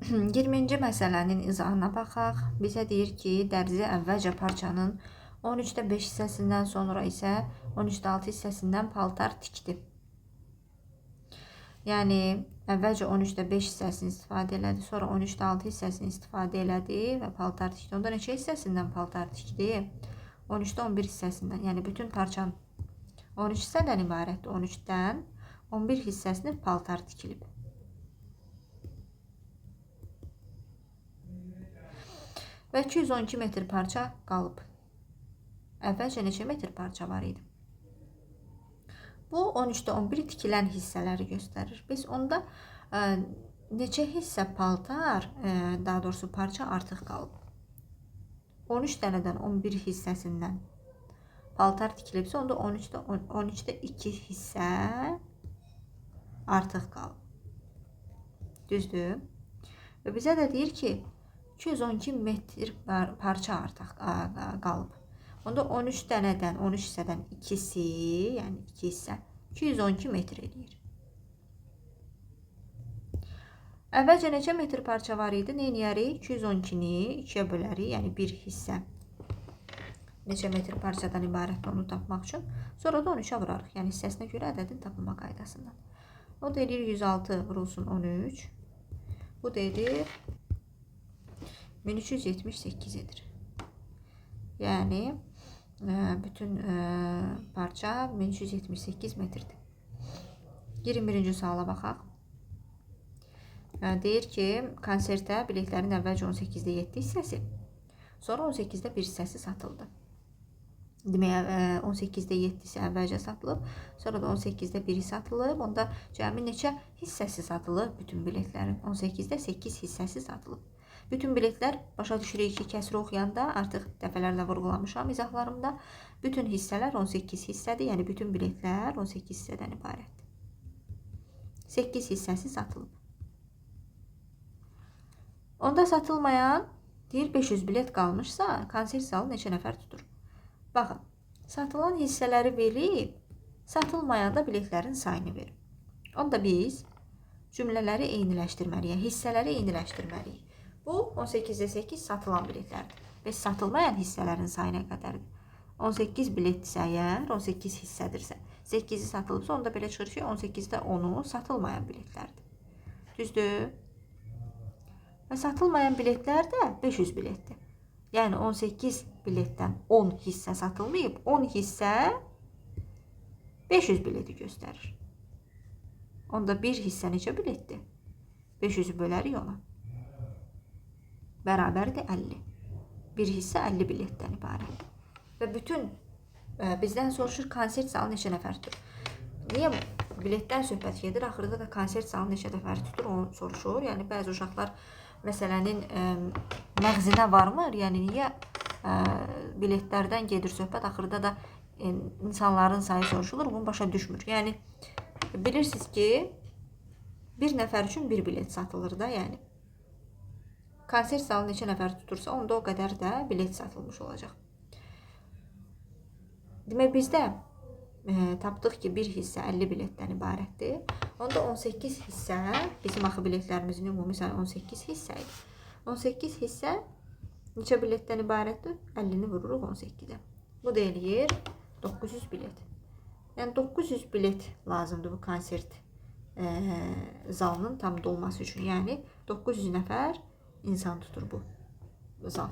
20-ci məsələnin izahına baxaq. Bizə deyir ki, dərzi əvvəlcə parçanın 13/5 hissəsindən, sonra isə 13/6 hissəsindən paltar tikdi. Yəni əvvəlcə 13/5 hissəsini istifadə elədi, sonra 13/6 hissəsini istifadə elədi və paltar tikdi. Onda neçə hissəsindən paltar tikdi? 13/11 hissəsindən. Yəni bütün parçanın 13 hissədən ibarətdir. 13-dən 11 hissəsini paltar tikilib. Və 212 metr parça qalıb. Əvvəlcə neçə metr parça var idi? Bu 13/11 tikilən hissələri göstərir. Biz onda neçə hissə paltar, daha doğrusu parça artıq qalıb. 13 dənədən 11 hissəsindən paltar tikilibsə, onda 13'də 2 hissə artıq qalıb. Düzdür? Və bizə də deyir ki, 212 metr parça artıq qalıb. Onda 13 dənədən, 13 hissədən ikisi, yəni 2 hissə 212 metr eləyir. Əvvəlcə neçə metr parça var idi? Nə edərik? 212-ni 2-yə bölərik, yəni 1 hissə. Neçə metr parçadan ibarətdir onu tapmaq üçün. Sonra da 13-ə vurarıq. Yəni hissəsinə görə ədədin tapılma qaydasından. O da edir 106 vurulsun 13. Bu da edir 1378 edir. Yəni bütün parça 1378 metrdir. 21-ci suala baxaq. Deyir ki, konsertdə biletlərin əvvəlcə 18-də 7 hissəsi, sonra 18-də 1 hissəsi satıldı. Demək, 18-də 7-si əvvəlcə satılıb, sonra da 18-də 1-i satılıb. Onda cəmi neçə hissəsi satılıb bütün biletlərin? 18-də 8 hissəsi satılıb. Bütün biletlər, başa düşürük ki, kəsri oxuyanda artıq dəfələrlə vurğulamışam izahlarımda. Bütün hissələr 18 hissədir, yəni bütün biletlər 18 hissədən ibarətdir. 8 hissəsi satılıb. Onda satılmayan, deyir 500 bilet qalmışsa, konsert zalı neçə nəfər tutur? Baxın, satılan hissələri verib, satılmayanda biletlərin sayını verir. Onda biz cümlələri eyniləşdirməliyik, hissələri eyniləşdirməliyik. Bu 18-də 8 satılan biletlərdir. Və satılmayan hissələrin sayına qədərdir. 18 biletdirsə əgər, 18 hissədirsə, 8-i satılıbsa, onda belə çıxır ki, 18-də 10-u satılmayan biletlərdir. Düzdür? Və satılmayan biletlər də 500 biletdir. Yəni 18 biletdən 10 hissə satılmayıb, 10 hissə 500 bileti göstərir. Onda bir hissə neçə biletdir? 500'ü bölərik ona. Bərabərdir 50. Bir hissə 50 biletdən ibarət. Və bütün bizdən soruşur, konsert zalı neçə nəfər tutur? Niyə biletdən söhbət gedir? Axırda da konsert zalı neçə nəfər tutur, onu soruşur. Yəni bəzi uşaqlar məsələnin məğzinə varmır. Yəni niyə biletlərdən gedir söhbət? Axırda da insanların sayı soruşulur. Bunu başa düşmür. Yəni bilirsiniz ki, bir nəfər üçün bir bilet satılır da, yəni. Konsert zalı neçə nəfər tutursa, onda o qədər də bilet satılmış olacaq. Demək, bizdə tapdıq ki, bir hissə 50 biletdən ibarətdir. Onda 18 hissə, bizim axı biletlərimizin ümumi sayı 18 hissə idi. 18 hissə neçə biletdən ibarətdir? 50-ni vururuq 18-ə. Bu da eləyir 900 bilet. Yəni 900 bilet lazımdır bu konsert zalının tam dolması üçün. Yəni 900 nəfər insan tutur bu zal.